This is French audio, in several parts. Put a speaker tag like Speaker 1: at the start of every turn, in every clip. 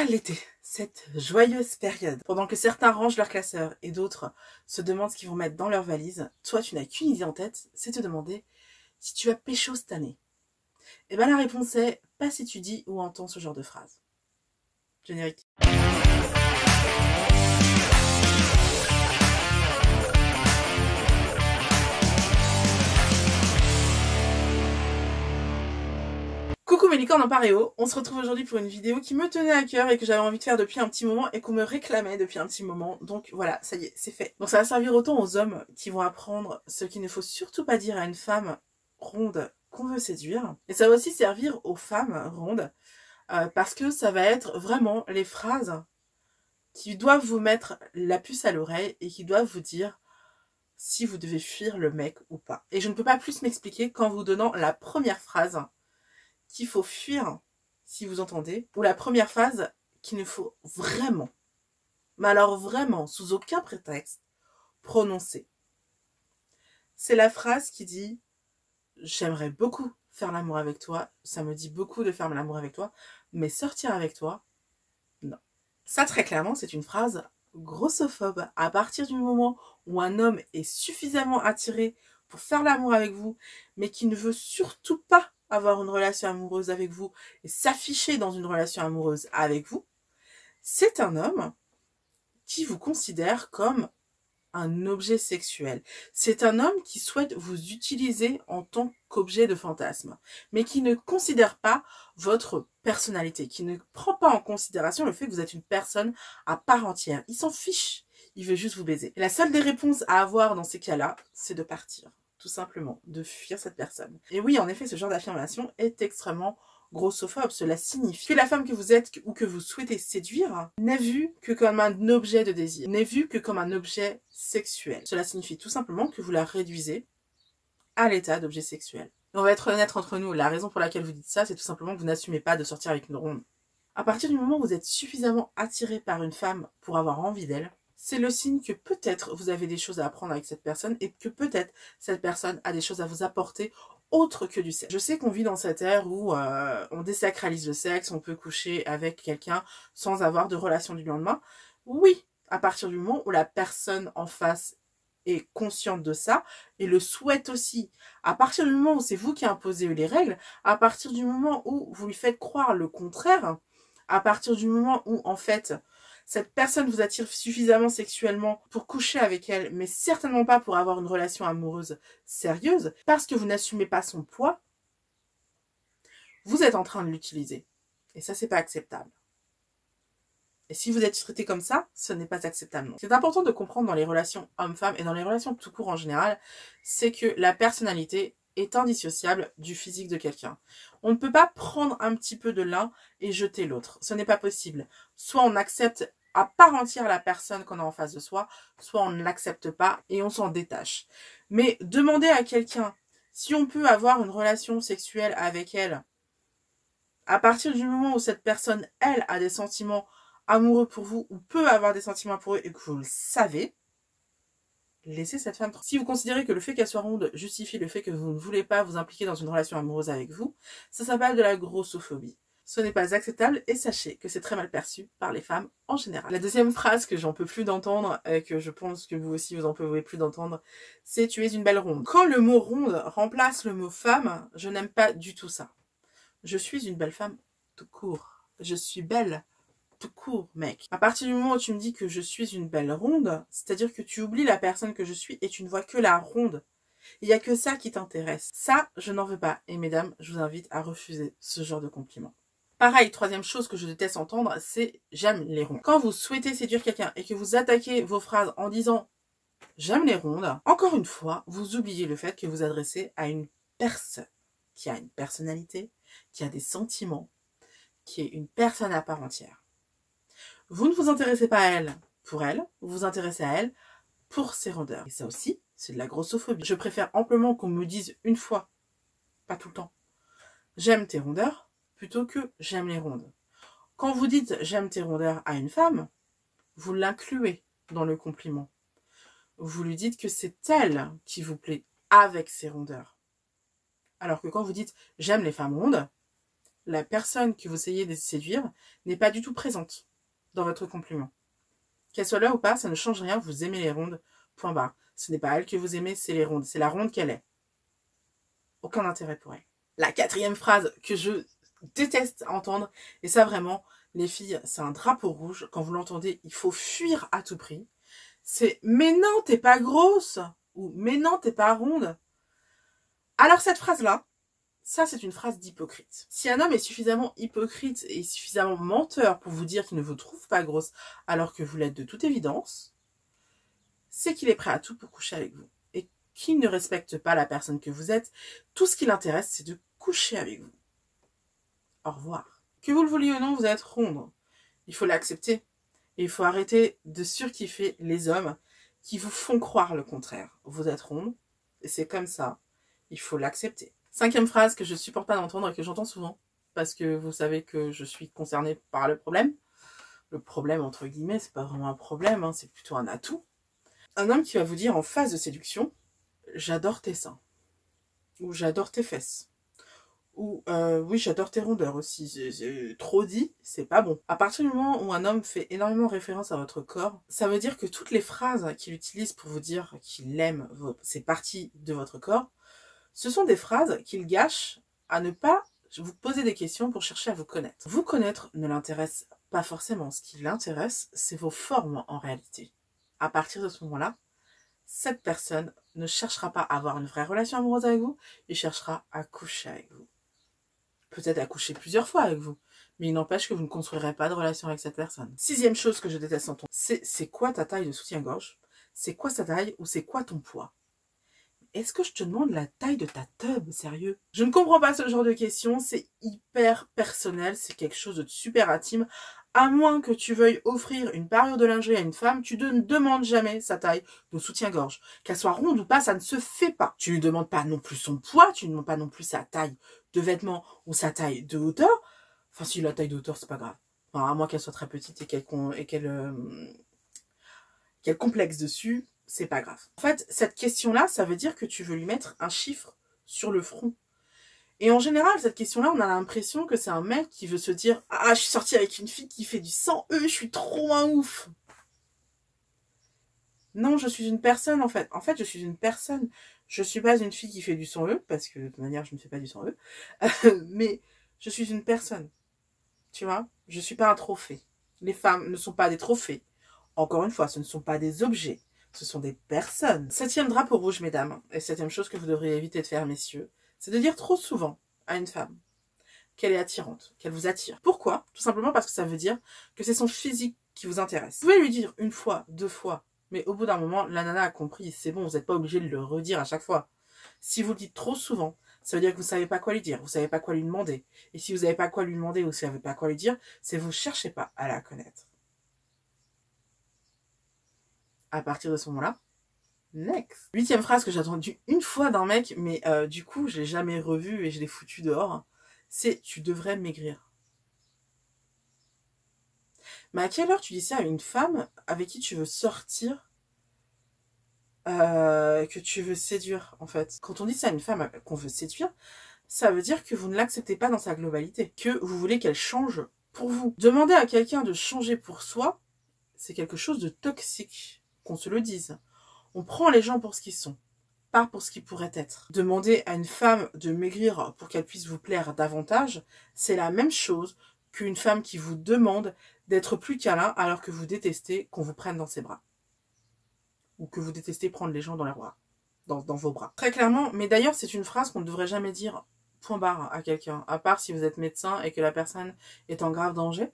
Speaker 1: l'été, cette joyeuse période, pendant que certains rangent leurs classeurs et d'autres se demandent ce qu'ils vont mettre dans leur valise, toi tu n'as qu'une idée en tête, c'est te demander si tu vas pécho cette année. Et bien la réponse est pas si tu dis ou entends ce genre de phrase. Générique. Coucou mes licornes en paréo, on se retrouve aujourd'hui pour une vidéo qui me tenait à cœur et que j'avais envie de faire depuis un petit moment et qu'on me réclamait depuis un petit moment, donc voilà, ça y est, c'est fait. Donc ça va servir autant aux hommes qui vont apprendre ce qu'il ne faut surtout pas dire à une femme ronde qu'on veut séduire, et ça va aussi servir aux femmes rondes, parce que ça va être vraiment les phrases qui doivent vous mettre la puce à l'oreille et qui doivent vous dire si vous devez fuir le mec ou pas. Et je ne peux pas plus m'expliquer qu'en vous donnant la première phrase qu'il faut fuir, si vous entendez, ou la première phase qu'il ne faut vraiment, mais alors vraiment, sous aucun prétexte, prononcer. C'est la phrase qui dit « J'aimerais beaucoup faire l'amour avec toi, ça me dit beaucoup de faire l'amour avec toi, mais sortir avec toi, non. » Ça, très clairement, c'est une phrase grossophobe. À partir du moment où un homme est suffisamment attiré pour faire l'amour avec vous, mais qui ne veut surtout pas avoir une relation amoureuse avec vous et s'afficher dans une relation amoureuse avec vous, c'est un homme qui vous considère comme un objet sexuel. C'est un homme qui souhaite vous utiliser en tant qu'objet de fantasme, mais qui ne considère pas votre personnalité, qui ne prend pas en considération le fait que vous êtes une personne à part entière. Il s'en fiche, il veut juste vous baiser. Et la seule des réponses à avoir dans ces cas-là, c'est de partir. Tout simplement, de fuir cette personne. Et oui, en effet, ce genre d'affirmation est extrêmement grossophobe. Cela signifie que la femme que vous êtes ou que vous souhaitez séduire n'est vue que comme un objet de désir, n'est vue que comme un objet sexuel. Cela signifie tout simplement que vous la réduisez à l'état d'objet sexuel. Et on va être honnête entre nous, la raison pour laquelle vous dites ça, c'est tout simplement que vous n'assumez pas de sortir avec une ronde. À partir du moment où vous êtes suffisamment attiré par une femme pour avoir envie d'elle, c'est le signe que peut-être vous avez des choses à apprendre avec cette personne et que peut-être cette personne a des choses à vous apporter autre que du sexe. Je sais qu'on vit dans cette ère où on désacralise le sexe, on peut coucher avec quelqu'un sans avoir de relation du lendemain. Oui, à partir du moment où la personne en face est consciente de ça et le souhaite aussi. À partir du moment où c'est vous qui imposez les règles, à partir du moment où vous lui faites croire le contraire, à partir du moment où en fait cette personne vous attire suffisamment sexuellement pour coucher avec elle, mais certainement pas pour avoir une relation amoureuse sérieuse, parce que vous n'assumez pas son poids, vous êtes en train de l'utiliser. Et ça, c'est pas acceptable. Et si vous êtes traité comme ça, ce n'est pas acceptable. C'est important de comprendre dans les relations hommes-femmes et dans les relations tout court en général, c'est que la personnalité est indissociable du physique de quelqu'un. On ne peut pas prendre un petit peu de l'un et jeter l'autre. Ce n'est pas possible. Soit on accepte à part entière la personne qu'on a en face de soi, soit on ne l'accepte pas et on s'en détache. Mais demander à quelqu'un si on peut avoir une relation sexuelle avec elle, à partir du moment où cette personne, elle, a des sentiments amoureux pour vous ou peut avoir des sentiments pour eux et que vous le savez, laissez cette femme. Si vous considérez que le fait qu'elle soit ronde justifie le fait que vous ne voulez pas vous impliquer dans une relation amoureuse avec vous, ça s'appelle de la grossophobie. Ce n'est pas acceptable et sachez que c'est très mal perçu par les femmes en général. La deuxième phrase que j'en peux plus d'entendre et que je pense que vous aussi vous en pouvez plus d'entendre, c'est « tu es une belle ronde ». Quand le mot ronde remplace le mot femme, je n'aime pas du tout ça. Je suis une belle femme tout court. Je suis belle tout court, mec. À partir du moment où tu me dis que je suis une belle ronde, c'est-à-dire que tu oublies la personne que je suis et tu ne vois que la ronde. Il n'y a que ça qui t'intéresse. Ça, je n'en veux pas. Et mesdames, je vous invite à refuser ce genre de compliment. Pareil, troisième chose que je déteste entendre, c'est « j'aime les rondes ». Quand vous souhaitez séduire quelqu'un et que vous attaquez vos phrases en disant « j'aime les rondes », encore une fois, vous oubliez le fait que vous adressez à une personne qui a une personnalité, qui a des sentiments, qui est une personne à part entière. Vous ne vous intéressez pas à elle pour elle, vous vous intéressez à elle pour ses rondeurs. Et ça aussi, c'est de la grossophobie. Je préfère amplement qu'on me dise une fois, pas tout le temps, « j'aime tes rondeurs », plutôt que « j'aime les rondes ». Quand vous dites « j'aime tes rondeurs » à une femme, vous l'incluez dans le compliment. Vous lui dites que c'est elle qui vous plaît avec ses rondeurs. Alors que quand vous dites « j'aime les femmes rondes », la personne que vous essayez de séduire n'est pas du tout présente dans votre compliment. Qu'elle soit là ou pas, ça ne change rien, vous aimez les rondes, point barre. Ce n'est pas elle que vous aimez, c'est les rondes. C'est la ronde qu'elle est. Aucun intérêt pour elle. La 4e phrase que je déteste entendre, et ça vraiment, les filles, c'est un drapeau rouge. Quand vous l'entendez, il faut fuir à tout prix. C'est « mais non, t'es pas grosse » ou « mais non, t'es pas ronde ». Alors cette phrase-là, ça c'est une phrase d'hypocrite. Si un homme est suffisamment hypocrite et suffisamment menteur pour vous dire qu'il ne vous trouve pas grosse alors que vous l'êtes de toute évidence, c'est qu'il est prêt à tout pour coucher avec vous. Et qu'il ne respecte pas la personne que vous êtes, tout ce qui l'intéresse, c'est de coucher avec vous. Au revoir. Que vous le vouliez ou non, vous êtes ronde. Il faut l'accepter. Et il faut arrêter de surkiffer les hommes qui vous font croire le contraire. Vous êtes ronde, et c'est comme ça. Il faut l'accepter. 5e phrase que je supporte pas d'entendre et que j'entends souvent, parce que vous savez que je suis concernée par le problème. Le problème, entre guillemets, c'est pas vraiment un problème, hein, c'est plutôt un atout. Un homme qui va vous dire en phase de séduction, j'adore tes seins, ou j'adore tes fesses, ou oui, j'adore tes rondeurs aussi. Trop dit, c'est pas bon. À partir du moment où un homme fait énormément référence à votre corps, ça veut dire que toutes les phrases qu'il utilise pour vous dire qu'il aime ces parties de votre corps, ce sont des phrases qu'il gâche à ne pas vous poser des questions pour chercher à vous connaître. Vous connaître ne l'intéresse pas forcément. Ce qui l'intéresse, c'est vos formes en réalité. À partir de ce moment-là, cette personne ne cherchera pas à avoir une vraie relation amoureuse avec vous, il cherchera à coucher avec vous. Peut-être à coucher plusieurs fois avec vous, mais il n'empêche que vous ne construirez pas de relation avec cette personne. 6e chose que je déteste en ton, c'est quoi ta taille de soutien-gorge? C'est quoi sa taille ou c'est quoi ton poids? Est-ce que je te demande la taille de ta teub, sérieux? Je ne comprends pas ce genre de questions, c'est hyper personnel, c'est quelque chose de super intime. À moins que tu veuilles offrir une parure de lingerie à une femme, tu ne demandes jamais sa taille de soutien-gorge. Qu'elle soit ronde ou pas, ça ne se fait pas. Tu ne demandes pas non plus son poids, tu ne demandes pas non plus sa taille de vêtements ou sa taille de hauteur. Enfin, si la taille de hauteur, c'est pas grave. Enfin, à moins qu'elle soit très petite et qu'elle complexe dessus, c'est pas grave. En fait, cette question-là, ça veut dire que tu veux lui mettre un chiffre sur le front. Et en général, cette question-là, on a l'impression que c'est un mec qui veut se dire « Ah, je suis sortie avec une fille qui fait du 100 E, je suis trop un ouf !» Non, je suis une personne, en fait. En fait, je suis une personne. Je suis pas une fille qui fait du 100 E, parce que de toute manière, je ne fais pas du 100 E. Mais je suis une personne. Tu vois? Je suis pas un trophée. Les femmes ne sont pas des trophées. Encore une fois, ce ne sont pas des objets. Ce sont des personnes. 7e drapeau rouge, mesdames, et 7e chose que vous devriez éviter de faire, messieurs, c'est de dire trop souvent à une femme qu'elle est attirante, qu'elle vous attire. Pourquoi? Tout simplement parce que ça veut dire que c'est son physique qui vous intéresse. Vous pouvez lui dire une fois, 2 fois, mais au bout d'un moment, la nana a compris, c'est bon, vous n'êtes pas obligé de le redire à chaque fois. Si vous le dites trop souvent, ça veut dire que vous ne savez pas quoi lui dire, vous ne savez pas quoi lui demander. Et si vous n'avez pas quoi lui demander ou si vous ne savez pas quoi lui dire, c'est que vous ne cherchez pas à la connaître. À partir de ce moment-là, next. 8e phrase que j'ai entendue une fois d'un mec, mais du coup, je l'ai jamais revue et je l'ai foutu dehors, c'est « tu devrais maigrir ». Mais à quelle heure tu dis ça à une femme avec qui tu veux sortir, que tu veux séduire, en fait? Quand on dit ça à une femme qu'on veut séduire, ça veut dire que vous ne l'acceptez pas dans sa globalité, que vous voulez qu'elle change pour vous. Demander à quelqu'un de changer pour soi, c'est quelque chose de toxique, qu'on se le dise. On prend les gens pour ce qu'ils sont, pas pour ce qu'ils pourraient être. Demander à une femme de maigrir pour qu'elle puisse vous plaire davantage, c'est la même chose qu'une femme qui vous demande d'être plus câlin alors que vous détestez qu'on vous prenne dans ses bras. Ou que vous détestez prendre les gens dans leurs bras, dans vos bras. Très clairement, mais d'ailleurs c'est une phrase qu'on ne devrait jamais dire point barre à quelqu'un, à part si vous êtes médecin et que la personne est en grave danger,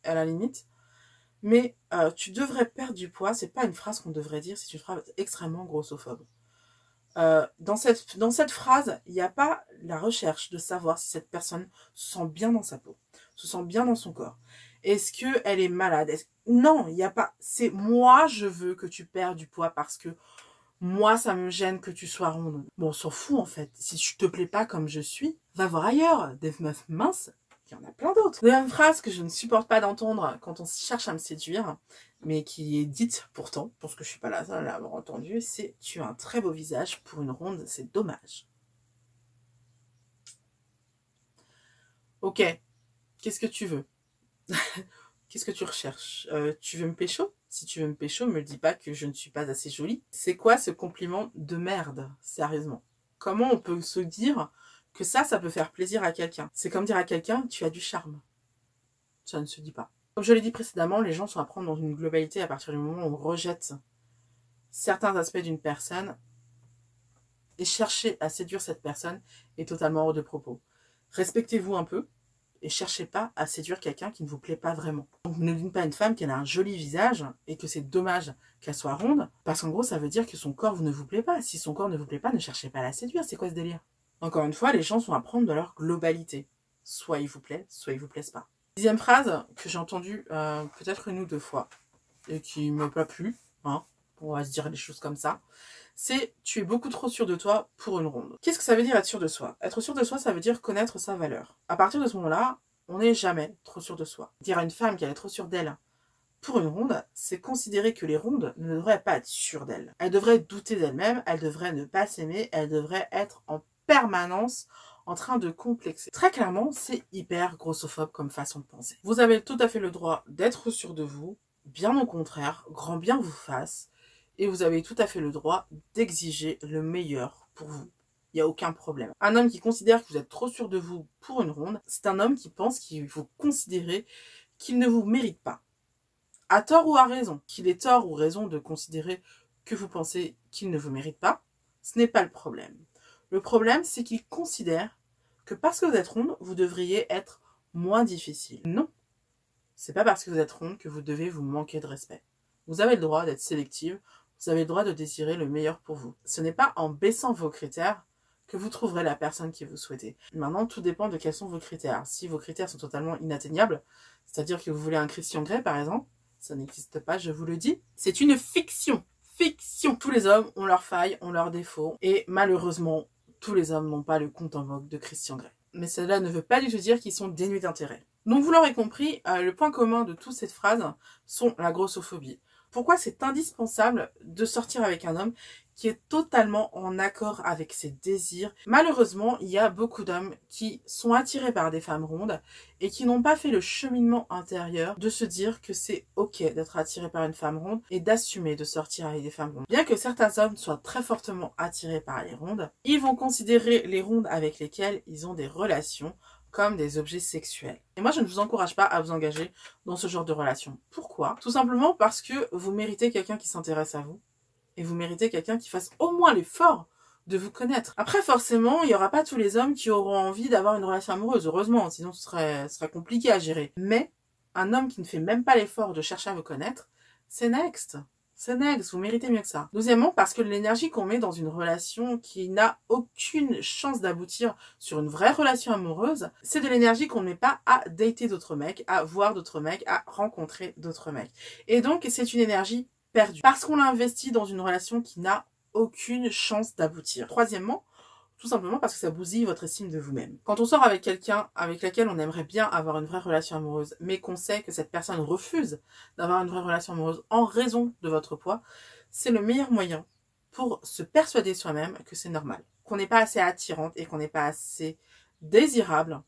Speaker 1: à la limite. Mais tu devrais perdre du poids, c'est pas une phrase qu'on devrait dire, c'est une phrase extrêmement grossophobe. Dans cette phrase, il n'y a pas la recherche de savoir si cette personne se sent bien dans sa peau, se sent bien dans son corps. Est-ce qu'elle est malade? Non, il n'y a pas. C'est moi, je veux que tu perdes du poids parce que moi, ça me gêne que tu sois ronde. Bon, on s'en fout en fait. Si je te plais pas comme je suis, va voir ailleurs. Des meufs minces, il y en a plein d'autres. Deuxième phrase que je ne supporte pas d'entendre quand on cherche à me séduire, mais qui est dite pourtant, je pense que je suis pas la seule à l'avoir entendu, c'est « tu as un très beau visage, pour une ronde, c'est dommage ». Ok, qu'est-ce que tu veux? Qu'est-ce que tu recherches? Tu veux me pécho? Si tu veux me pécho, me dis pas que je ne suis pas assez jolie. C'est quoi ce compliment de merde? Sérieusement. Comment on peut se dire que ça peut faire plaisir à quelqu'un? C'est comme dire à quelqu'un, tu as du charme. Ça ne se dit pas. Comme je l'ai dit précédemment, les gens sont à prendre dans une globalité à partir du moment où on rejette certains aspects d'une personne et chercher à séduire cette personne est totalement hors de propos. Respectez-vous un peu et cherchez pas à séduire quelqu'un qui ne vous plaît pas vraiment. Donc ne dites pas à une femme qu'elle a un joli visage et que c'est dommage qu'elle soit ronde, parce qu'en gros ça veut dire que son corps ne vous plaît pas. Si son corps ne vous plaît pas, ne cherchez pas à la séduire, c'est quoi ce délire? Encore une fois, les gens sont à prendre dans leur globalité. Soit ils vous plaisent, soit ils vous plaisent pas. Dixième phrase que j'ai entendue peut-être une ou deux fois et qui m'a pas plu, hein, on va se dire des choses comme ça, c'est « tu es beaucoup trop sûr de toi pour une ronde ». Qu'est-ce que ça veut dire être sûr de soi? Être sûr de soi, ça veut dire connaître sa valeur. À partir de ce moment-là, on n'est jamais trop sûr de soi. Dire à une femme qu'elle est trop sûre d'elle pour une ronde, c'est considérer que les rondes ne devraient pas être sûres d'elles. Elles devraient douter d'elles-mêmes, elles devraient ne pas s'aimer, elles devraient être en permanence en train de complexer. Très clairement, c'est hyper grossophobe comme façon de penser. Vous avez tout à fait le droit d'être sûr de vous, bien au contraire, grand bien vous fasse, et vous avez tout à fait le droit d'exiger le meilleur pour vous. Il n'y a aucun problème. Un homme qui considère que vous êtes trop sûr de vous pour une ronde, c'est un homme qui pense qu'il faut considérer qu'il ne vous mérite pas. À tort ou à raison. Qu'il ait tort ou raison de considérer que vous pensez qu'il ne vous mérite pas, ce n'est pas le problème. Le problème, c'est qu'il considère que parce que vous êtes ronde, vous devriez être moins difficile. Non. C'est pas parce que vous êtes ronde que vous devez vous manquer de respect. Vous avez le droit d'être sélective, vous avez le droit de désirer le meilleur pour vous. Ce n'est pas en baissant vos critères que vous trouverez la personne que vous souhaitez. Maintenant, tout dépend de quels sont vos critères. Si vos critères sont totalement inatteignables, c'est-à-dire que vous voulez un Christian Grey, par exemple, ça n'existe pas, je vous le dis. C'est une fiction. Fiction. Tous les hommes ont leurs failles, ont leurs défauts. Et malheureusement, tous les hommes n'ont pas le compte en banque de Christian Grey. Mais cela ne veut pas du tout dire qu'ils sont dénués d'intérêt. Donc vous l'aurez compris, le point commun de toute cette phrase sont la grossophobie. Pourquoi c'est indispensable de sortir avec un homme qui est totalement en accord avec ses désirs. Malheureusement, il y a beaucoup d'hommes qui sont attirés par des femmes rondes et qui n'ont pas fait le cheminement intérieur de se dire que c'est ok d'être attiré par une femme ronde et d'assumer de sortir avec des femmes rondes. Bien que certains hommes soient très fortement attirés par les rondes, ils vont considérer les rondes avec lesquelles ils ont des relations comme des objets sexuels. Et moi, je ne vous encourage pas à vous engager dans ce genre de relation. Pourquoi? Tout simplement parce que vous méritez quelqu'un qui s'intéresse à vous. Et vous méritez quelqu'un qui fasse au moins l'effort de vous connaître. Après, forcément, il n'y aura pas tous les hommes qui auront envie d'avoir une relation amoureuse, heureusement, sinon ce serait compliqué à gérer. Mais un homme qui ne fait même pas l'effort de chercher à vous connaître, c'est next. C'est next, vous méritez mieux que ça. Deuxièmement, parce que l'énergie qu'on met dans une relation qui n'a aucune chance d'aboutir sur une vraie relation amoureuse, c'est de l'énergie qu'on ne met pas à dater d'autres mecs, à voir d'autres mecs, à rencontrer d'autres mecs. Et donc, c'est une énergie perdue. Parce qu'on l'a investi dans une relation qui n'a aucune chance d'aboutir. Troisièmement, tout simplement parce que ça bousille votre estime de vous-même. Quand on sort avec quelqu'un avec lequel on aimerait bien avoir une vraie relation amoureuse, mais qu'on sait que cette personne refuse d'avoir une vraie relation amoureuse en raison de votre poids, c'est le meilleur moyen pour se persuader soi-même que c'est normal. Qu'on n'est pas assez attirante et qu'on n'est pas assez désirable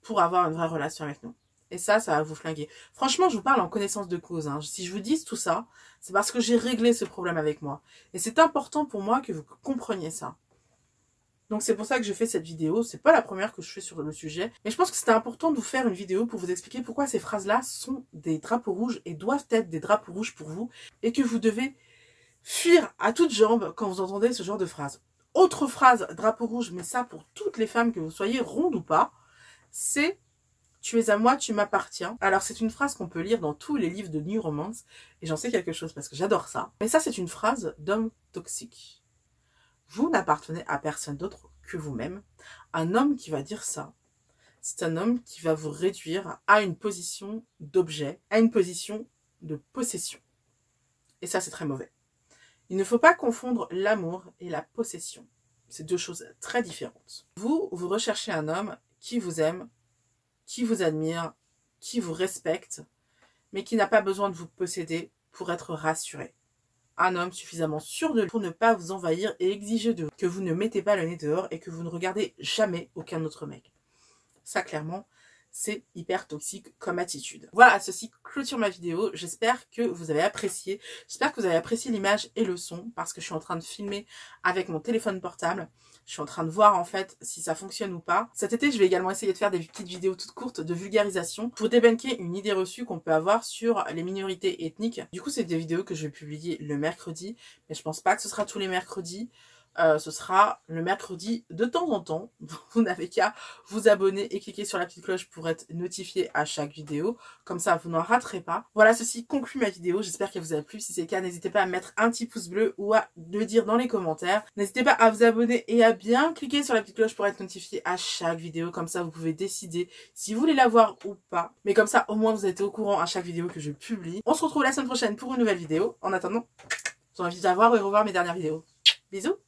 Speaker 1: pour avoir une vraie relation avec nous. Et ça va vous flinguer. Franchement, je vous parle en connaissance de cause. Hein. Si je vous dis tout ça, c'est parce que j'ai réglé ce problème avec moi. Et c'est important pour moi que vous compreniez ça. Donc c'est pour ça que je fais cette vidéo. C'est pas la première que je fais sur le sujet. Mais je pense que c'était important de vous faire une vidéo pour vous expliquer pourquoi ces phrases-là sont des drapeaux rouges et doivent être des drapeaux rouges pour vous. Et que vous devez fuir à toutes jambes quand vous entendez ce genre de phrases. Autre phrase, drapeau rouge, mais ça pour toutes les femmes, que vous soyez rondes ou pas, c'est « Tu es à moi, tu m'appartiens ». Alors c'est une phrase qu'on peut lire dans tous les livres de New Romance. Et j'en sais quelque chose parce que j'adore ça. Mais ça c'est une phrase d'homme toxique. Vous n'appartenez à personne d'autre que vous-même. Un homme qui va dire ça, c'est un homme qui va vous réduire à une position d'objet, à une position de possession. Et ça, c'est très mauvais. Il ne faut pas confondre l'amour et la possession. C'est deux choses très différentes. Vous recherchez un homme qui vous aime, qui vous admire, qui vous respecte, mais qui n'a pas besoin de vous posséder pour être rassuré. Un homme suffisamment sûr de lui pour ne pas vous envahir et exiger de vous que vous ne mettez pas le nez dehors et que vous ne regardez jamais aucun autre mec. Ça, clairement, c'est hyper toxique comme attitude. Voilà, ceci clôture ma vidéo. J'espère que vous avez apprécié. J'espère que vous avez apprécié l'image et le son parce que je suis en train de filmer avec mon téléphone portable. Je suis en train de voir en fait si ça fonctionne ou pas. Cet été, je vais également essayer de faire des petites vidéos toutes courtes de vulgarisation pour débunker une idée reçue qu'on peut avoir sur les minorités ethniques. Du coup, c'est des vidéos que je vais publier le mercredi, mais je pense pas que ce sera tous les mercredis. Ce sera le mercredi de temps en temps. Vous n'avez qu'à vous abonner et cliquer sur la petite cloche pour être notifié à chaque vidéo. Comme ça, vous n'en raterez pas. Voilà, ceci conclut ma vidéo. J'espère qu'elle vous a plu. Si c'est le cas, n'hésitez pas à mettre un petit pouce bleu ou à le dire dans les commentaires. N'hésitez pas à vous abonner et à bien cliquer sur la petite cloche pour être notifié à chaque vidéo. Comme ça, vous pouvez décider si vous voulez la voir ou pas. Mais comme ça, au moins, vous êtes au courant à chaque vidéo que je publie. On se retrouve la semaine prochaine pour une nouvelle vidéo. En attendant, je vous invite à voir et revoir mes dernières vidéos. Bisous!